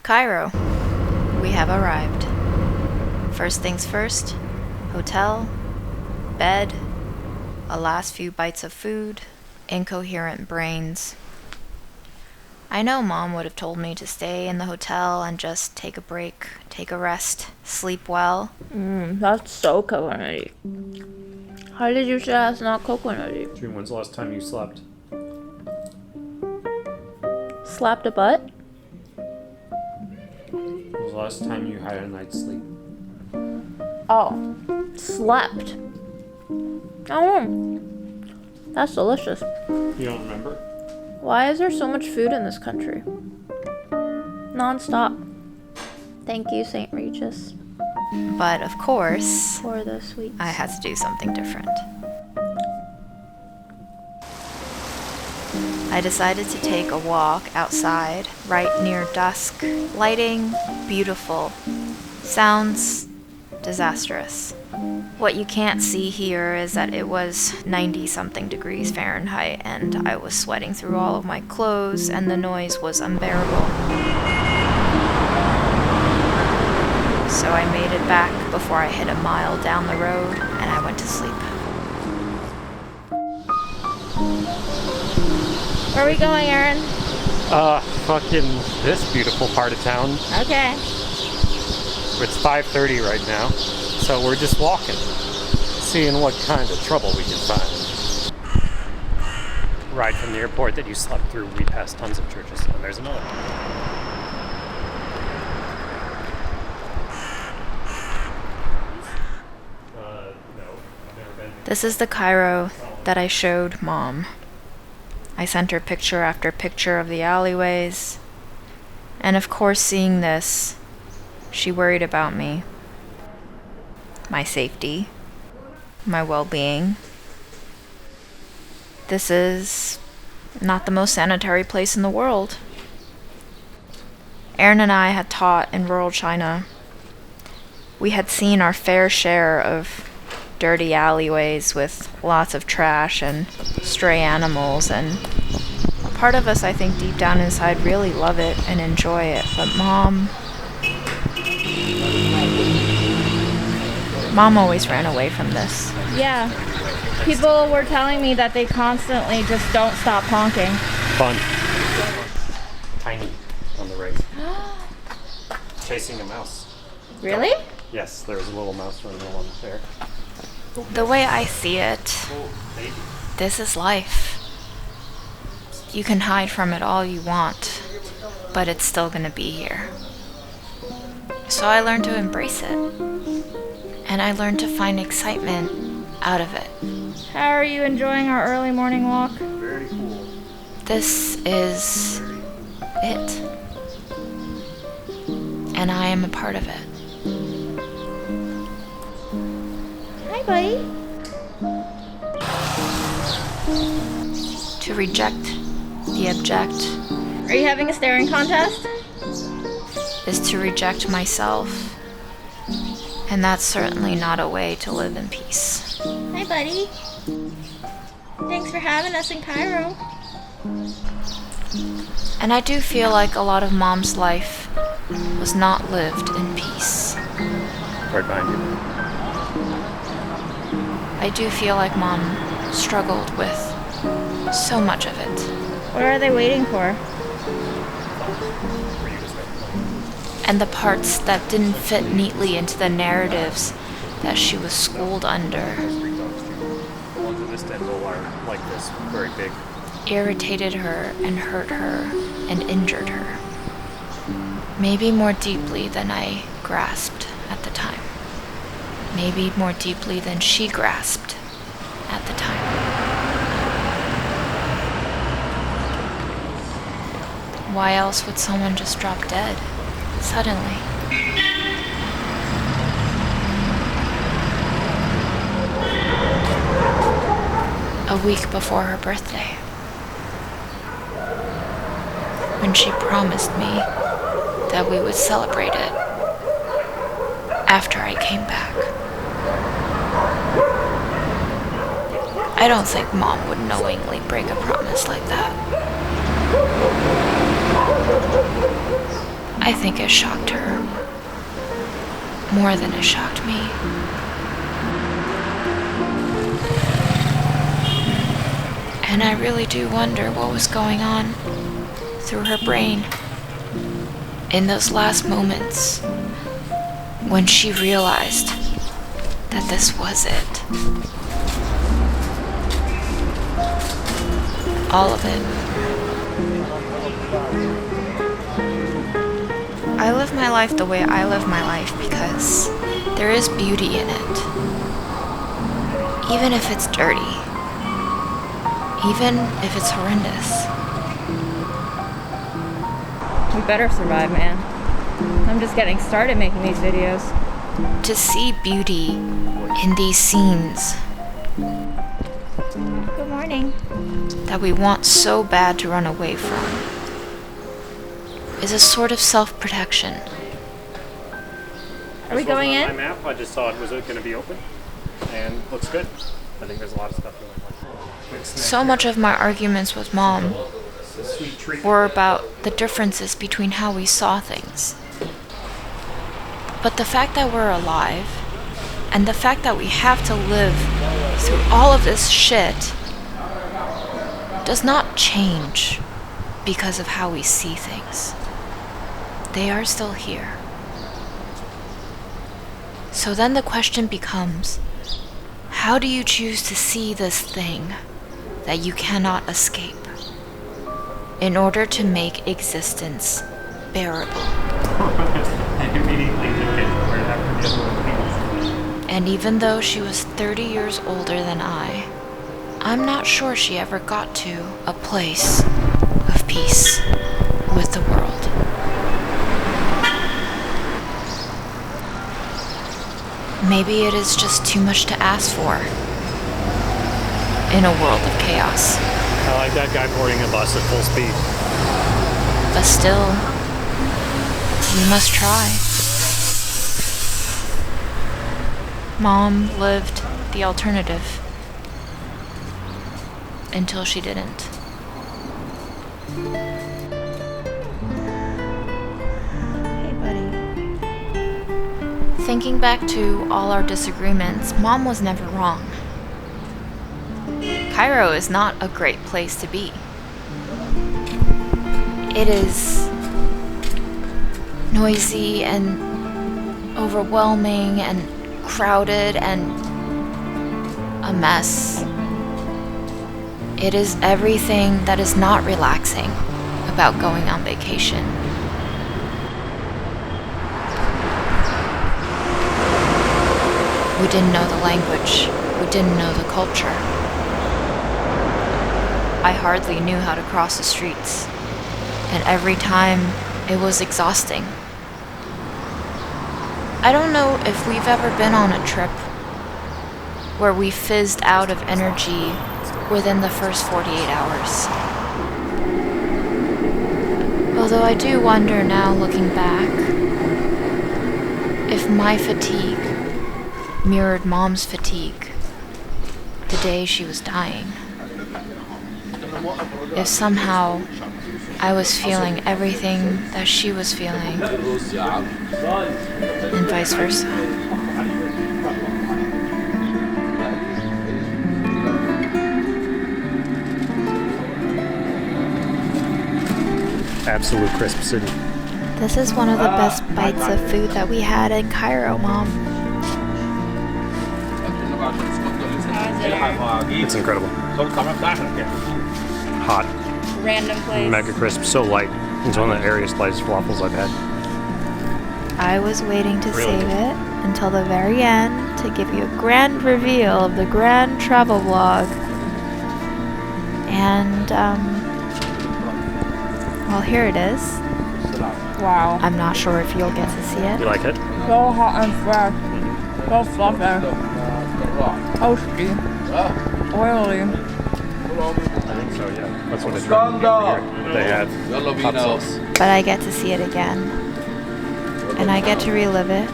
Cairo. We have arrived. First things first, hotel, bed, a last few bites of food, incoherent brains. I know Mom would have told me to stay in the hotel and just take a break, take a rest, sleep well. That's so coconutty. How did you say that's not coconutty? June, when's the last time you slept? Slapped a butt? When was the last time you had a night's sleep? Oh, slept. Oh, that's delicious. You don't remember? Why is there so much food in this country? Non-stop. Thank you, St. Regis, But of course, for the sweets. I had to do something different. I decided to take a walk outside, right near dusk. Lighting, beautiful. Sounds, disastrous. What you can't see here is that it was 90-something degrees Fahrenheit, and I was sweating through all of my clothes, and the noise was unbearable. So I made it back before I hit a mile down the road, and I went to sleep. Where are we going, Aaron? Fucking this beautiful part of town. Okay. It's 5:30 right now, so we're just walking, seeing what kind of trouble we can find. Ride from the airport that you slept through, we passed tons of churches, and there's another one. No, I've never been. This is the Cairo that I showed Mom. I sent her picture after picture of the alleyways, and of course, seeing this, she worried about me, my safety, my well-being. This is not the most sanitary place in the world. Aaron and I had taught in rural China. We had seen our fair share of dirty alleyways with lots of trash and stray animals, and part of us, I think, deep down inside really love it and enjoy it, but Mom always ran away from this. Yeah. People were telling me that they constantly just don't stop honking. Fun. Tiny on the right. Chasing a mouse. Really? Yes, there was a little mouse running along there. The way I see it, Oh, baby. this is life. You can hide from it all you want, but it's still gonna be here. So I learned to embrace it, and I learned to find excitement out of it. How are you enjoying our early morning walk? Very cool. This is it, and I am a part of it. Hi, buddy. To reject the abject Are you having a staring contest? is to reject myself, and that's certainly not a way to live in peace. Hi, buddy. Thanks for having us in Cairo. And I do feel like a lot of Mom's life was not lived in peace. Right behind you. I do feel like Mom struggled with so much of it. What are they waiting for? And the parts that didn't fit neatly into the narratives that she was schooled under The ones in this dental are like this, very big. irritated her and hurt her and injured her. Maybe more deeply than I grasped at the time. Maybe more deeply than she grasped at the time. Why else would someone just drop dead suddenly? A week before her birthday, when she promised me that we would celebrate it after I came back. I don't think Mom would knowingly break a promise like that. I think it shocked her more than it shocked me. And I really do wonder what was going on through her brain in those last moments when she realized that this was it. All of it. I live my life the way I live my life because there is beauty in it. Even if it's dirty. Even if it's horrendous. We better survive, man. I'm just getting started making these videos. To see beauty in these scenes Good morning. that we want so bad to run away from is a sort of self-protection. Are we going in? My map, I just saw it was going to be open, and looks good. I think there's a lot of stuff you might like. So much of my arguments with Mom were about the differences between how we saw things. But the fact that we're alive, and the fact that we have to live through all of this shit, does not change because of how we see things. They are still here. So then the question becomes, how do you choose to see this thing that you cannot escape in order to make existence bearable? And even though she was 30 years older than I'm not sure she ever got to a place of peace with the world. Maybe it is just too much to ask for in a world of chaos. I like that guy boarding a bus at full speed. But still, we must try. Mom lived the alternative until she didn't. Hey, buddy. Thinking back to all our disagreements, Mom was never wrong. Cairo is not a great place to be. It is noisy and overwhelming and crowded and a mess. It is everything that is not relaxing about going on vacation. We didn't know the language. We didn't know the culture. I hardly knew how to cross the streets, and every time it was exhausting. I don't know if we've ever been on a trip where we fizzed out of energy within the first 48 hours. Although I do wonder now, looking back, if my fatigue mirrored Mom's fatigue the day she was dying. If somehow I was feeling everything that she was feeling, and vice versa. Absolute crisp city. This is one of the best bites of food that we had in Cairo, Mom. It's incredible. Hot. Random place. Mega crisp, so light. It's one of the airiest, lightest waffles I've had. I was waiting to Really save good. it until the very end to give you a grand reveal of the grand travel vlog. And, well, here it is. Wow. I'm not sure if you'll get to see You it. like it? So hot and fresh. So fluffy. Toasty. Oily. I think so, yeah. That's what it's from here. They had hot sauce. But I get to see it again. And I get to relive it.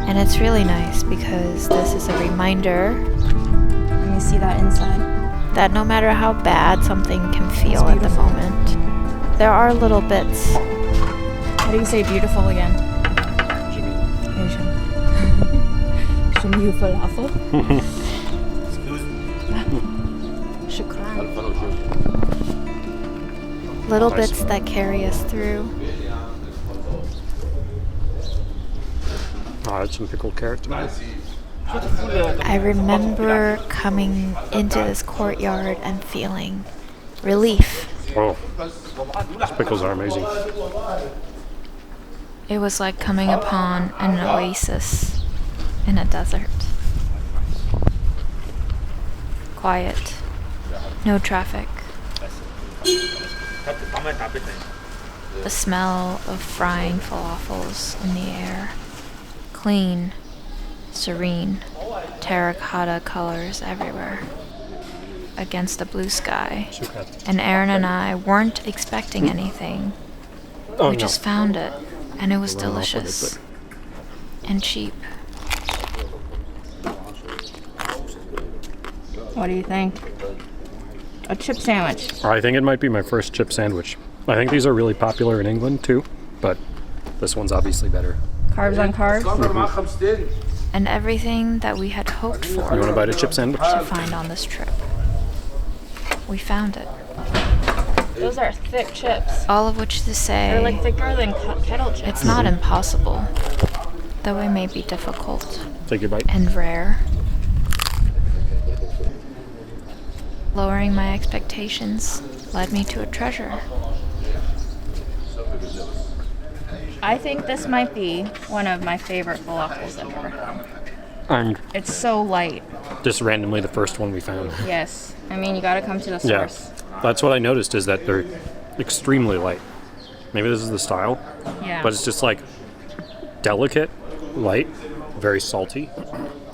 And it's really nice because this is a reminder Let me see that inside. that no matter how bad something can feel at the moment, there are little bits How do you say beautiful again? Asian. Shumi falafel. Shukran. Little bits that carry us through. Oh, that's some pickled carrot tomatoes. I remember coming into this courtyard and feeling relief. Oh, these pickles are amazing. It was like coming upon an oasis in a desert. Quiet. No traffic. The smell of frying falafels in the air. Clean, serene, terracotta colors everywhere. Against a blue sky. And Aaron and I weren't expecting anything. We just found it, and it was delicious. And cheap. What do you think? A chip sandwich. I think it might be my first chip sandwich. I think these are really popular in England too, but this one's obviously better. Carbs on carbs. And everything that we had hoped for You want to bite a chip sandwich? to find on this trip. We found it. Those are thick chips. All of which to They're say, like thicker than kettle chips. it's not impossible, though it may be difficult Take your bite. and rare. Lowering my expectations led me to a treasure. I think this might be one of my favorite falafels I've ever had. And It's so light. just randomly the first one we found. Yes. I mean, you gotta come to the Yeah, source. that's what I noticed is that they're extremely light. Maybe this is the style, Yeah. but it's just like delicate, light, very salty.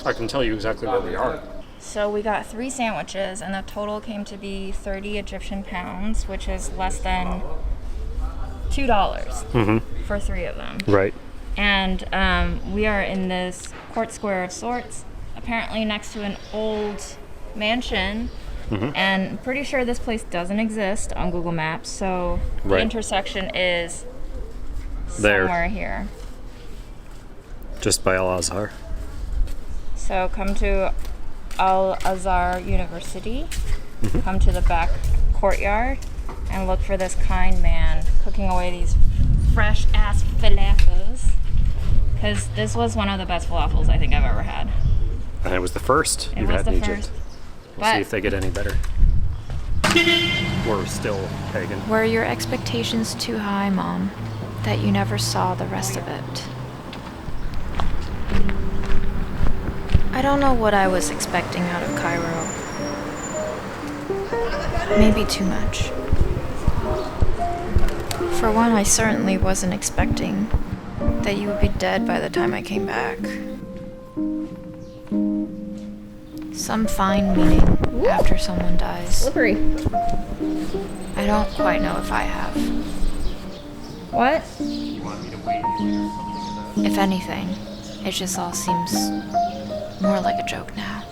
I can tell you exactly where we are. So we got 3 sandwiches, and the total came to be 30 Egyptian pounds, which is less than $2 for 3 of them. Right. And we are in this court square of sorts, apparently next to an old mansion. And I'm pretty sure this place doesn't exist on Google Maps, so the Right. intersection is There. somewhere here. Just by Al Azhar. So come to Al Azhar University, come to the back courtyard, and look for this kind man cooking away these fresh ass falafels. Because this was one of the best falafels I think I've ever had. And it was the first It you've was had the in Egypt. first. We'll see But if they get any better. We're still pagan. Were your expectations too high, Mom, that you never saw the rest of it? I don't know what I was expecting out of Cairo. Maybe too much. For one, I certainly wasn't expecting that you would be dead by the time I came back. Some find meaning after someone dies. slippery. I don't quite know if I have. What? If anything, it just all seems more like a joke now.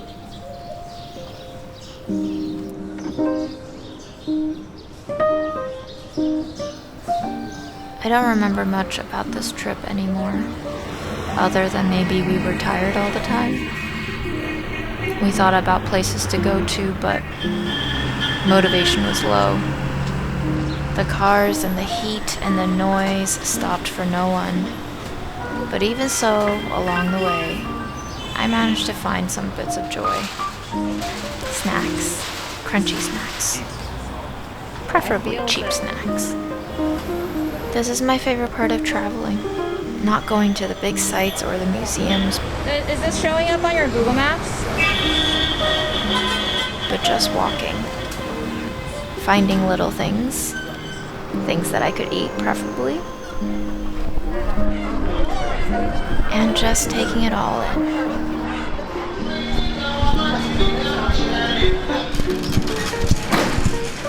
I don't remember much about this trip anymore, other than maybe we were tired all the time. We thought about places to go to, but motivation was low. The cars and the heat and the noise stopped for no one. But even so, along the way, I managed to find some bits of joy. Snacks. Crunchy snacks. Preferably cheap snacks. This is my favorite part of traveling. Not going to the big sites or the museums, Is this showing up on your Google Maps? but just walking. Finding little things. Things that I could eat, preferably. And just taking it all in.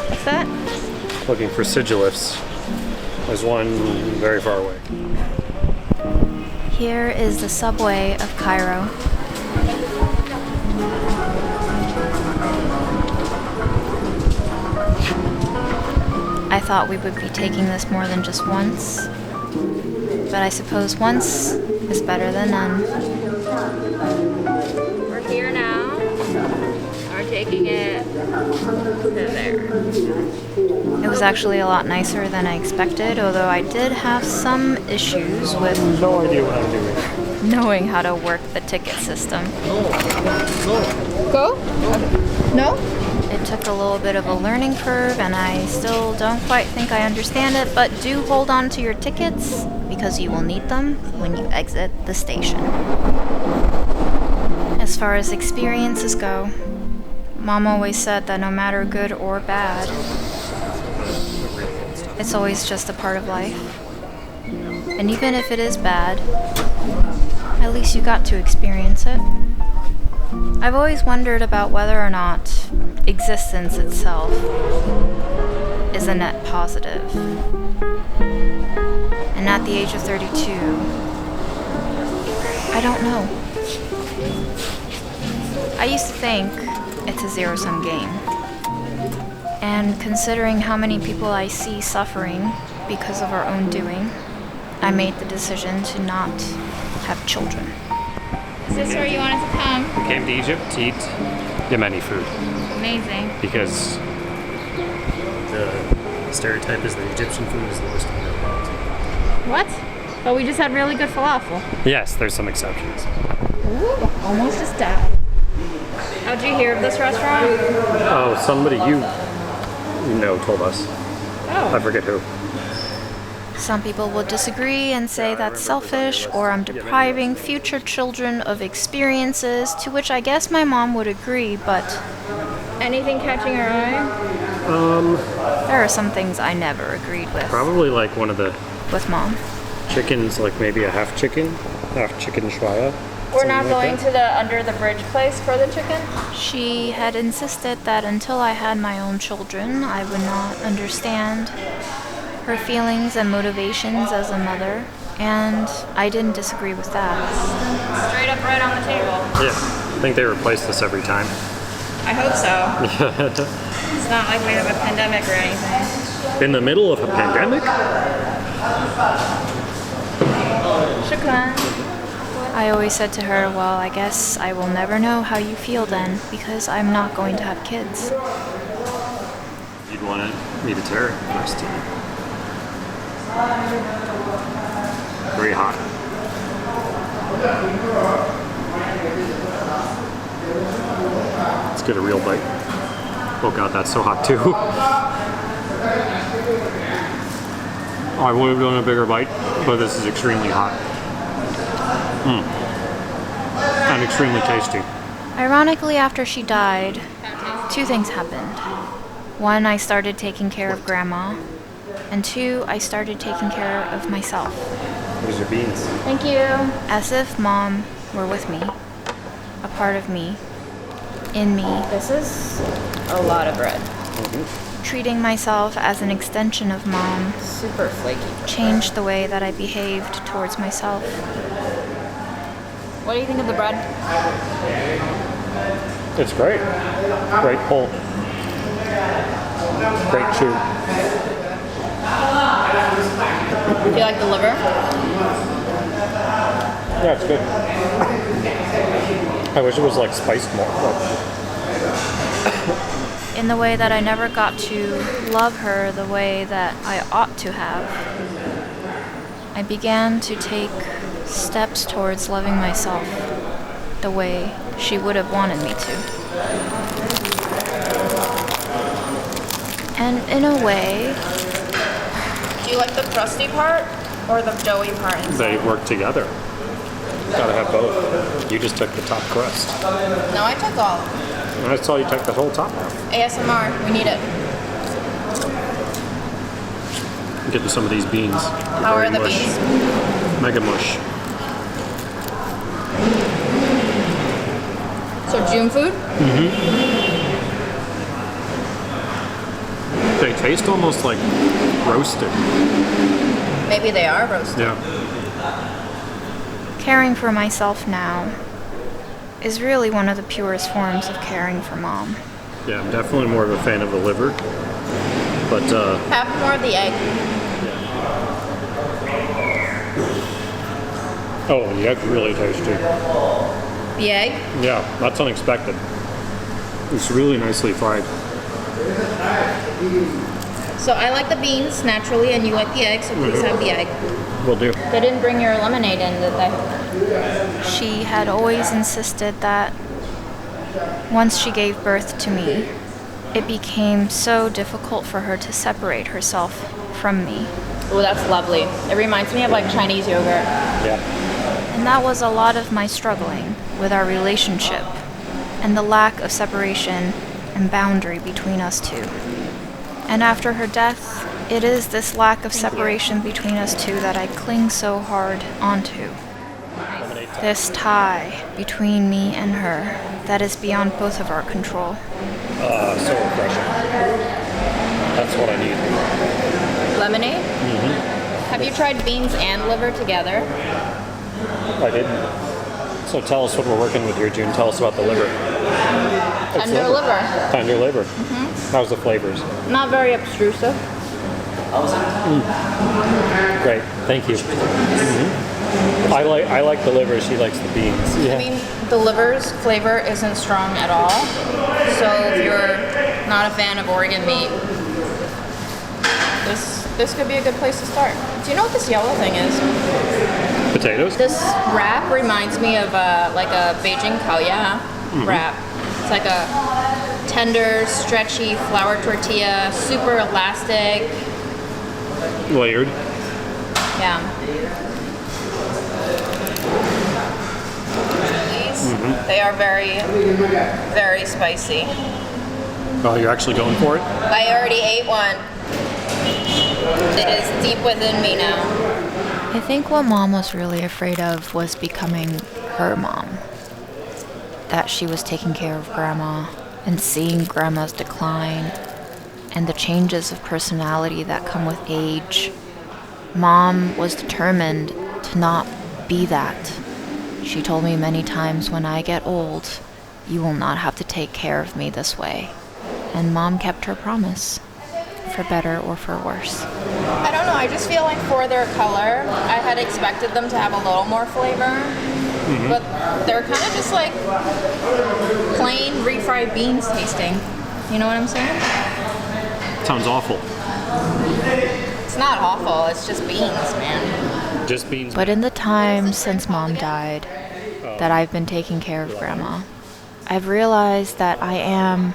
What's that? Looking for sigillifts. There's one very far away. Here is the subway of Cairo. I thought we would be taking this more than just once, But I suppose once is better than none. We're here now. We're taking it to there. It was actually a lot nicer than I expected, although I did have some issues with No idea what I'm doing. knowing how to work the ticket system. Go? No? It took a little bit of a learning curve, and I still don't quite think I understand it, but do hold on to your tickets because you will need them when you exit the station. As far as experiences go, Mom always said that no matter good or bad, it's always just a part of life. And even if it is bad, at least you got to experience it. I've always wondered about whether or not existence itself is a net positive. And at the age of 32, I don't know. I used to think it's a zero-sum game. And considering how many people I see suffering because of our own doing, I made the decision to not have children. Is this where you wanted to come? We came to Egypt to eat Yemeni food Amazing. because the stereotype is that Egyptian food is the worst thing in the world. What? But we just had really good falafel. Yes, there's some exceptions. Ooh, almost just died. How'd you hear of this restaurant? Oh, somebody you know told us. Oh. I forget who. Some people will disagree and say that's selfish, or I'm depriving future children of experiences, to which I guess my mom would agree, but Anything catching your eye? there are some things I never agreed with Probably like one of the Mom. chickens, like maybe a half chicken shwaya. We're not going to the under the bridge place for the chicken? She had insisted that until I had my own children, I would not understand her feelings and motivations as a mother, and I didn't disagree with that. Straight up right on the table. Yeah, I think they replace this every time. I hope so. It's not like we have a pandemic or anything. In the middle of a pandemic? Shukran. I always said to her, well, I guess I will never know how you feel then, because I'm not going to have kids. You'd want me to tear it first. Very hot. Let's get a real bite. Oh god, that's so hot too. I would have done a bigger bite, but this is extremely hot. And extremely tasty. Ironically, after she died, two things happened. One, I started taking care of Grandma, and two, I started taking care of myself. Here's your beans. Thank you. As if Mom were with me, a part of me, in me, This is a lot of bread. treating myself as an extension of Mom Super flaky. changed the way that I behaved towards myself. What do you think of the bread? It's great. Great pull. Great chew. Do you like the liver? Yeah, it's good. I wish it was like spiced more. In the way that I never got to love her the way that I ought to have, I began to take steps towards loving myself the way she would have wanted me to. And in a way, Do you like the crusty part or the doughy part inside? They work together. Gotta have both. You just took the top crust. No, I took all. I saw you take the whole top off. ASMR, we need it. Getting some of these beans. How are the Mush. beans? Mega mush. So June food? They taste almost like roasted. Maybe they are roasted. Yeah. caring for myself now is really one of the purest forms of caring for Mom. Yeah, I'm definitely more of a fan of the liver. But Have more of the egg. Oh, the egg really tasty. The egg? Yeah, that's unexpected. It's really nicely fried. So I like the beans naturally, and you like the egg, so please have the egg. Will do. They didn't bring your lemonade in, did they? She had always insisted that once she gave birth to me, it became so difficult for her to separate herself from me. Oh, that's lovely. It reminds me of like Chinese yogurt. Yeah. And that was a lot of my struggling with our relationship and the lack of separation and boundary between us two. And after her death, it is this lack of separation between us two that I cling so hard onto. This tie between me and her that is beyond both of our control. So refreshing. That's what I need. Lemonade? Have you tried beans and liver together? I didn't. So tell us what we're working with here, June. Tell us about the liver. It's Tender liver. Tender liver. How's the flavors? Not very obtrusive. Great. Thank you. I like the liver. She likes the beans. Yeah. I mean, the liver's flavor isn't strong at all. So if you're not a fan of organ meat, this could be a good place to start. Do you know what this yellow thing is? Potatoes? This wrap reminds me of like a Beijing kaoya wrap. It's like a tender, stretchy flour tortilla, super elastic. Layered. Yeah. These, they are very, very spicy. Oh, you're actually going for it? I already ate one. It is deep within me now. I think what Mom was really afraid of was becoming her mom. That she was taking care of Grandma and seeing Grandma's decline and the changes of personality that come with age. Mom was determined to not be that. She told me many times, when I get old, you will not have to take care of me this way. And Mom kept her promise, for better or for worse. I don't know, I just feel like for their color, I had expected them to have a little more flavor. But they're kind of just like plain refried beans tasting. You know what I'm saying? Sounds awful. It's not awful, it's just beans, man. Just beans. But in the time since Mom died, that I've been taking care of Grandma, I've realized that I am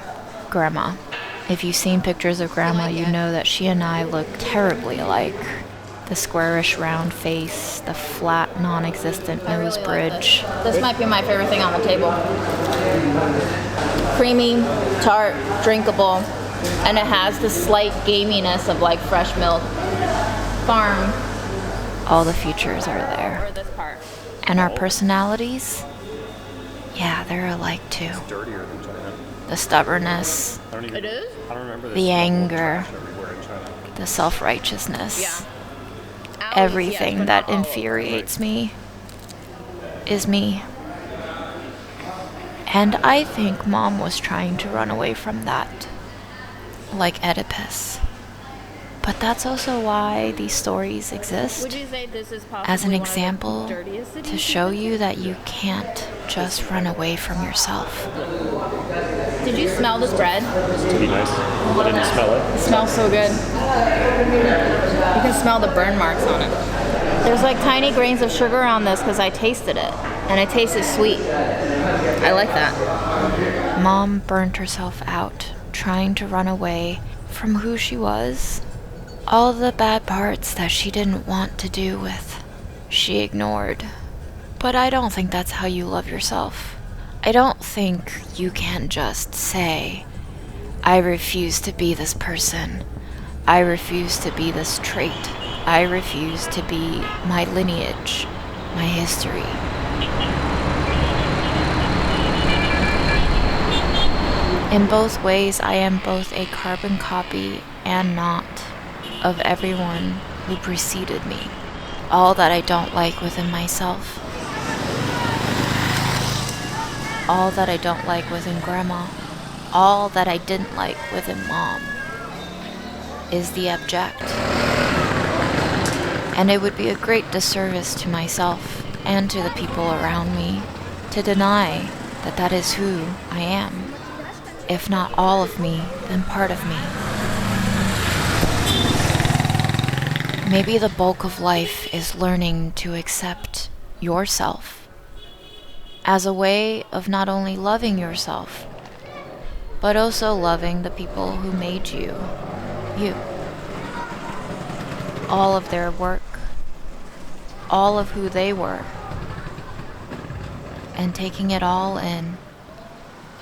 Grandma. If you've seen pictures of Grandma, you know that she and I look terribly alike. The squarish round face, the flat, non-existent nose bridge. This might be my favorite thing on the table. Creamy, tart, drinkable, and it has the slight gaminess of like fresh milk. Farm. All the features are there. Or this part. And our personalities? Yeah, they're alike too. Dirtier than China. The stubbornness, It is? I don't remember the anger, the self-righteousness. Yeah. Everything that infuriates me is me. And I think Mom was trying to run away from that, like Oedipus. But that's also why these stories exist, Would you say this is as an possibly example one of the dirtiest to cities? show you that you can't just run away from yourself. Did you smell this bread? To be nice. I didn't smell it. It smells so good. You can smell the burn marks on it. There's like tiny grains of sugar on this because I tasted it, and it tasted sweet. I like that. Mom burned herself out, trying to run away from who she was. All the bad parts that she didn't want to do with, she ignored. But I don't think that's how you love yourself. I don't think you can just say, I refuse to be this person. I refuse to be this trait. I refuse to be my lineage, my history. In both ways, I am both a carbon copy and not of everyone who preceded me. All that I don't like within myself. All that I don't like within Grandma. All that I didn't like within Mom is the abject. And it would be a great disservice to myself and to the people around me to deny that that is who I am. If not all of me, then part of me. Maybe the bulk of life is learning to accept yourself as a way of not only loving yourself, but also loving the people who made you, you. All of their work, all of who they were, and taking it all in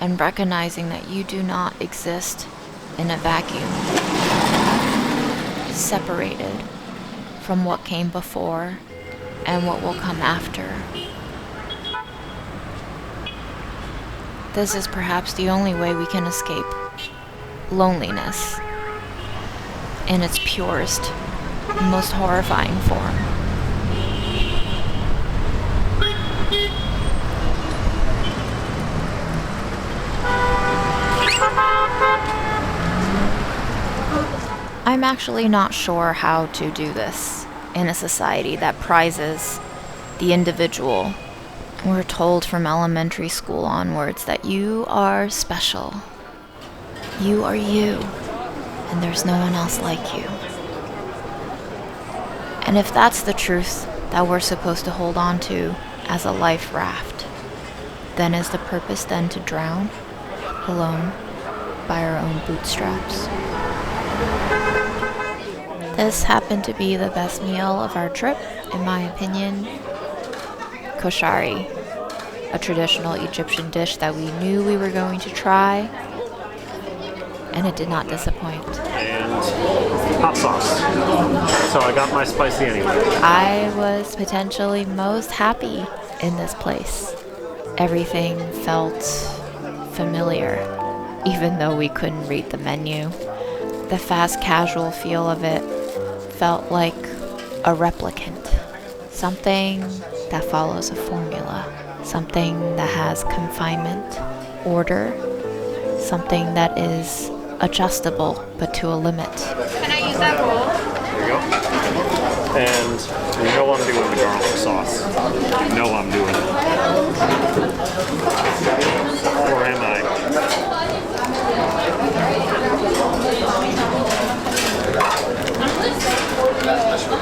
and recognizing that you do not exist in a vacuum, separated from what came before and what will come after. This is perhaps the only way we can escape loneliness in its purest, most horrifying form. I'm actually not sure how to do this in a society that prizes the individual. We're told from elementary school onwards that you are special. You are you, and there's no one else like you. And if that's the truth that we're supposed to hold on to as a life raft, then is the purpose then to drown, alone, by our own bootstraps? This happened to be the best meal of our trip, in my opinion. Koshari, a traditional Egyptian dish that we knew we were going to try, and it did not disappoint. And hot sauce. So I got my spicy anyway. I was potentially most happy in this place. Everything felt familiar, even though we couldn't read the menu. The fast casual feel of it felt like a replicant. Something that follows a formula. Something that has confinement, order. Something that is adjustable, but to a limit. Can I use that bowl? There you go. And you know I'm doing the garlic sauce. You know I'm doing it. Or am I?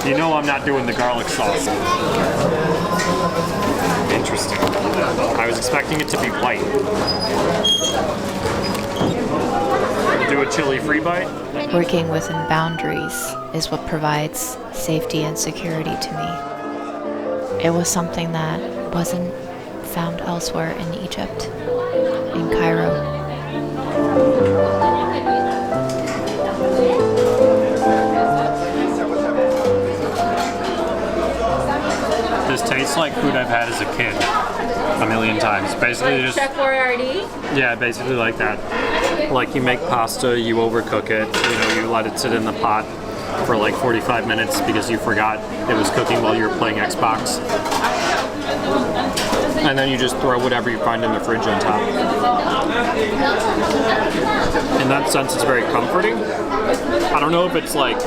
You know I'm not doing the garlic sauce. Interesting. I was expecting it to be white. Do a chili-free bite? Working within boundaries is what provides safety and security to me. It was something that wasn't found elsewhere in Egypt, in Cairo. This tastes like food I've had as a kid a million times. Basically just Chef Boyardee? yeah, basically like that. Like you make pasta, you overcook it, you let it sit in the pot for like 45 minutes because you forgot it was cooking while you were playing Xbox. And then you just throw whatever you find in the fridge on top. In that sense, it's very comforting. I don't know if it's like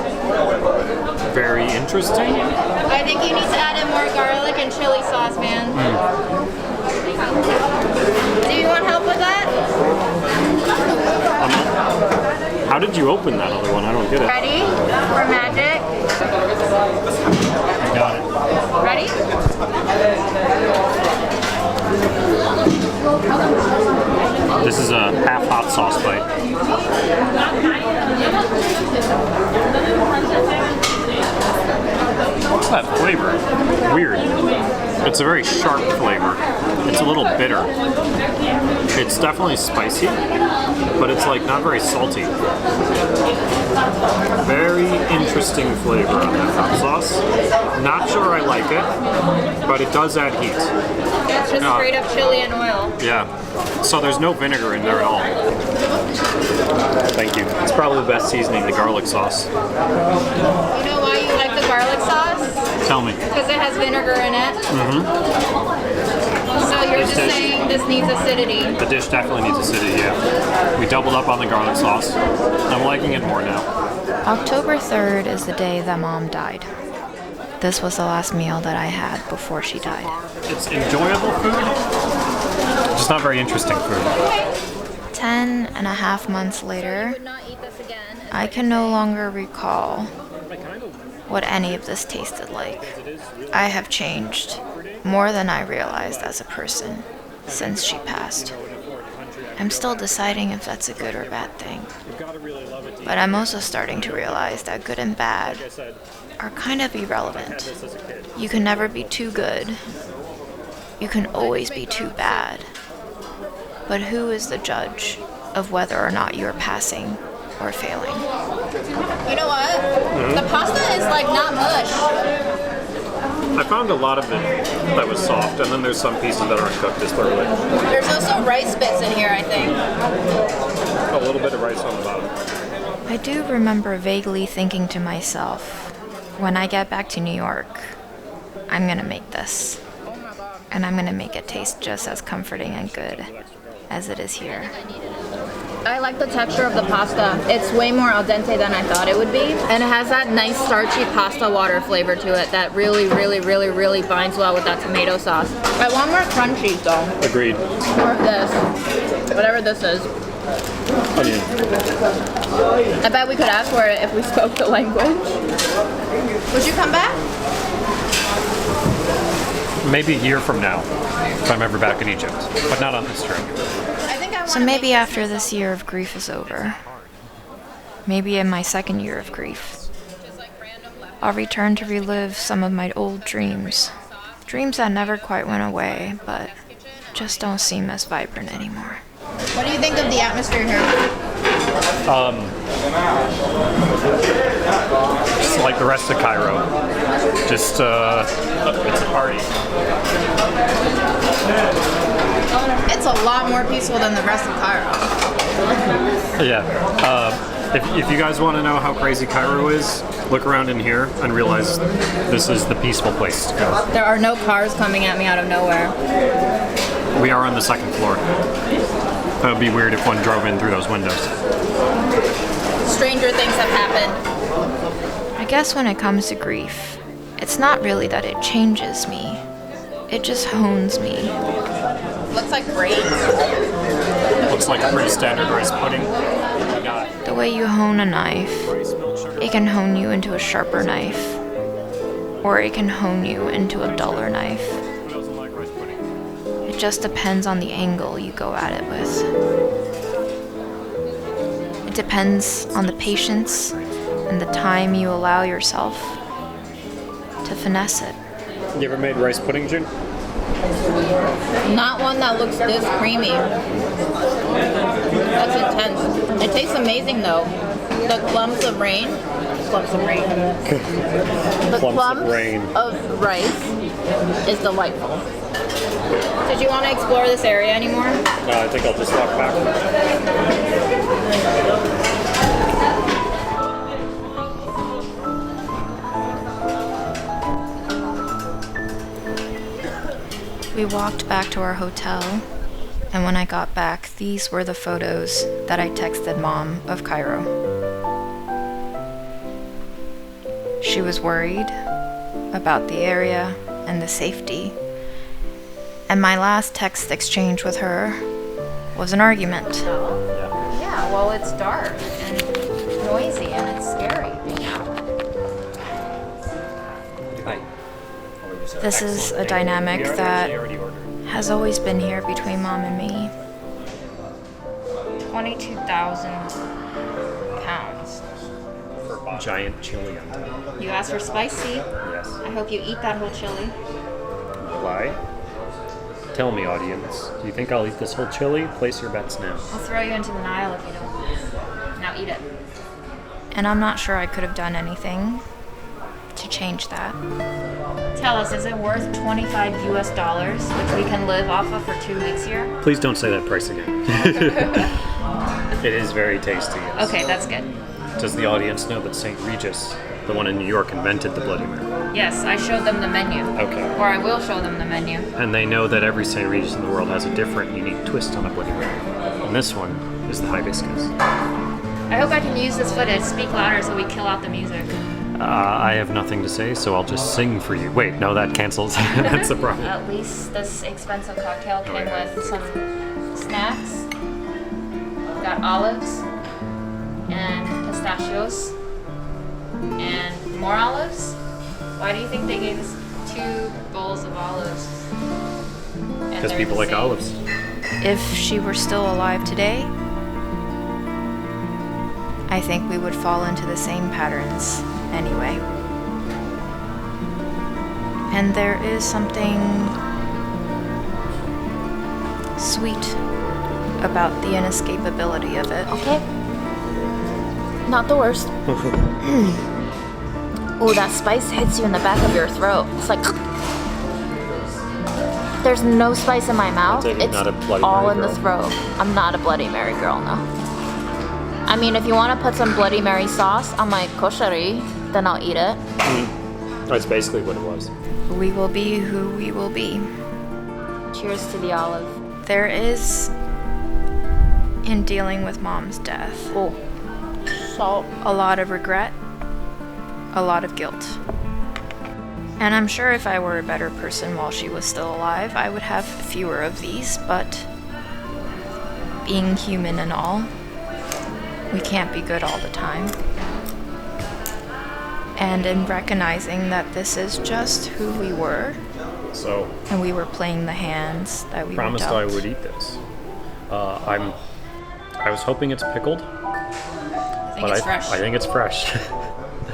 very interesting. I think you need to add in more garlic and chili sauce, man. Do you want help with that? How did you open that other one? I don't get it. Ready for magic? Got it. Ready? This is a half hot sauce bite. What's that flavor? Weird. It's a very sharp flavor. It's a little bitter. It's definitely spicy, but it's like not very salty. Very interesting flavor on that hot sauce. Not sure I like it, but it does add heat. It's just straight up chili and oil. Yeah. So there's no vinegar in there at all. Thank you. It's probably the best seasoning, the garlic sauce. You know why you like the garlic sauce? Tell me. Because it has vinegar in it. So you're just saying this needs acidity. The dish definitely needs acidity, yeah. We doubled up on the garlic sauce. I'm liking it more now. October 3rd is the day that Mom died. This was the last meal that I had before she died. It's enjoyable food, just not very interesting food. 10.5 months later, I can no longer recall what any of this tasted like. I have changed more than I realized as a person since she passed. I'm still deciding if that's a good or bad thing. But I'm also starting to realize that good and bad are kind of irrelevant. You can never be too good. You can always be too bad. But who is the judge of whether or not you're passing or failing? You know what? The pasta is like not mush. I found a lot of it that was soft, and then there's some pieces that aren't cooked as thoroughly. There's also rice bits in here, I think. A little bit of rice on the bottom. I do remember vaguely thinking to myself, when I get back to New York, I'm gonna make this. And I'm gonna make it taste just as comforting and good as it is here. I like the texture of the pasta. It's way more al dente than I thought it would be. And it has that nice starchy pasta water flavor to it that really, really, really, really binds well with that tomato sauce. I want more crunchies though. Agreed. More of this. Whatever this is. Onion. I bet we could ask for it if we spoke the language. Would you come back? Maybe a year from now, if I'm ever back in Egypt, but not on this trip. So maybe after this year of grief is over, maybe in my second year of grief, I'll return to relive some of my old dreams. Dreams that never quite went away, but just don't seem as vibrant anymore. What do you think of the atmosphere here? Just like the rest of Cairo. Just, it's a party. It's a lot more peaceful than the rest of Cairo. Yeah. If you guys want to know how crazy Cairo is, look around in here and realize this is the peaceful place to go. There are no cars coming at me out of nowhere. We are on the second floor. That would be weird if one drove in through those windows. Stranger things have happened. I guess when it comes to grief, it's not really that it changes me. It just hones me. Looks like brains. Looks like a pretty standard rice pudding. The way you hone a knife, it can hone you into a sharper knife, or it can hone you into a duller knife. It just depends on the angle you go at it with. It depends on the patience and the time you allow yourself to finesse it. You ever made rice pudding, June? Not one that looks this creamy. That's intense. It tastes amazing though. The clumps of rain. Clumps of rain. The clumps of rice is delightful. Did you want to explore this area anymore? No, I think I'll just walk back. We walked back to our hotel, and when I got back, these were the photos that I texted Mom of Cairo. She was worried about the area and the safety, and my last text exchange with her was an argument. Yeah, well, it's dark and noisy and it's scary being out. This is a dynamic that has always been here between Mom and me. 22,000 pounds. Giant chili on top. You asked for spicy. Yes. I hope you eat that whole chili. Why? Tell me, audience. Do you think I'll eat this whole chili? Place your bets now. I'll throw you into the Nile if you don't. Now eat it. And I'm not sure I could have done anything to change that. Tell us, is it worth $25 US, which we can live off of for 2 weeks here? Please don't say that price again. It is very tasty. Yes. Okay, that's good. Does the audience know that St. Regis, the one in New York, invented the Bloody Mary? Yes, I showed them the menu. Okay. Or I will show them the menu. And they know that every St. Regis in the world has a different, unique twist on a Bloody Mary. And this one is the hibiscus. I hope I can use this footage. Speak louder so we kill out the music. I have nothing to say, so I'll just sing for you. Wait, no, that cancels. That's the problem. At least this expensive cocktail came with some snacks. We got olives and pistachios and more olives. Why do you think they gave us 2 bowls of olives? Because people like olives. If she were still alive today, I think we would fall into the same patterns anyway. And there is something sweet about the inescapability of it. Okay. Not the worst. Oh, that spice hits you in the back of your throat. It's like... There's no spice in my mouth. It's all in the throat. I'm not a Bloody Mary girl, no. I mean, if you want to put some Bloody Mary sauce on my koshari, then I'll eat it. That's basically what it was. We will be who we will be. Cheers to the olive. There is, in dealing with Mom's death, Salt. a lot of regret, a lot of guilt. And I'm sure if I were a better person while she was still alive, I would have fewer of these, but being human and all, we can't be good all the time. And in recognizing that this is just who we were, and we were playing the hands that we promised were dealt. I would eat this. I was hoping it's pickled, think it's fresh. I think it's fresh.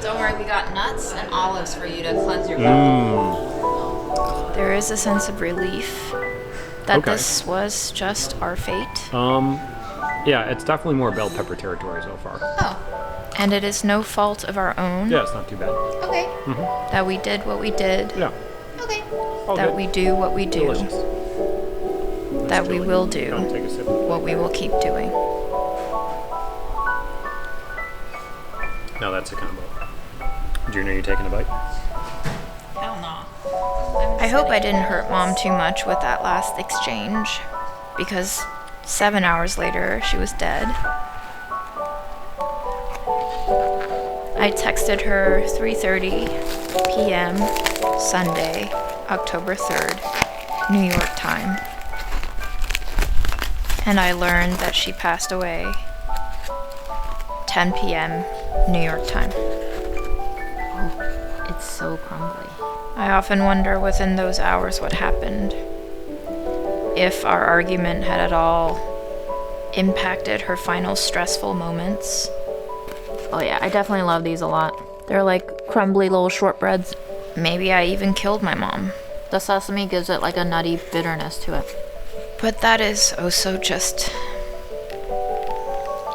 Don't worry, we got nuts and olives for you to cleanse your mouth. There is a sense of relief that this was just our fate. Yeah, it's definitely more bell pepper territory so far. Oh, And it is no fault of our own Yeah, it's not too bad. okay. that we did what we did, Yeah. Okay. All that good. we do what we do, Delicious. that we will Don't do take a sip. what we will keep doing. Now that's a combo. Junior, you taking a bite? Hell no. I hope I didn't hurt Mom too much with that last exchange, because 7 hours later, she was dead. I texted her 3:30 p.m. Sunday, October 3rd, New York time. And I learned that she passed away 10 p.m. New York time. It's so crumbly. I often wonder within those hours what happened. If our argument had at all impacted her final stressful moments. Oh yeah, I definitely love these a lot. They're like crumbly little shortbreads. Maybe I even killed my mom. The sesame gives it like a nutty bitterness to it. But that is also just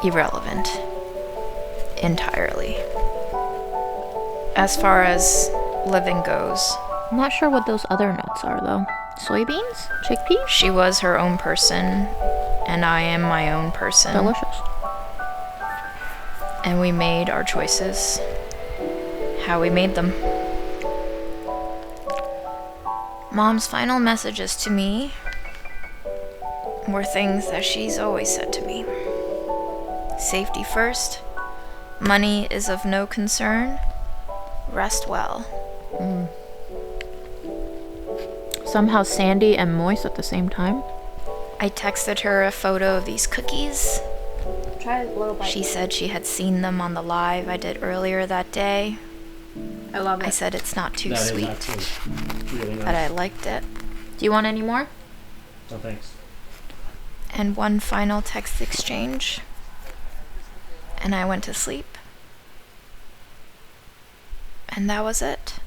irrelevant. Entirely. As far as living goes, I'm not sure what those other nuts are though. Soybeans? Chickpeas? she was her own person, and I am my own person. Delicious. And we made our choices how we made them. Mom's final messages to me were things that she's always said to me. Safety first. Money is of no concern. Rest well. Somehow sandy and moist at the same time. I texted her a photo of these cookies. Try a little bite. She said she had seen them on the live I did earlier that day. I love it. I said it's not too sweet, Really but I liked it. Do you want any more? No thanks. And one final text exchange, and I went to sleep. And that was it.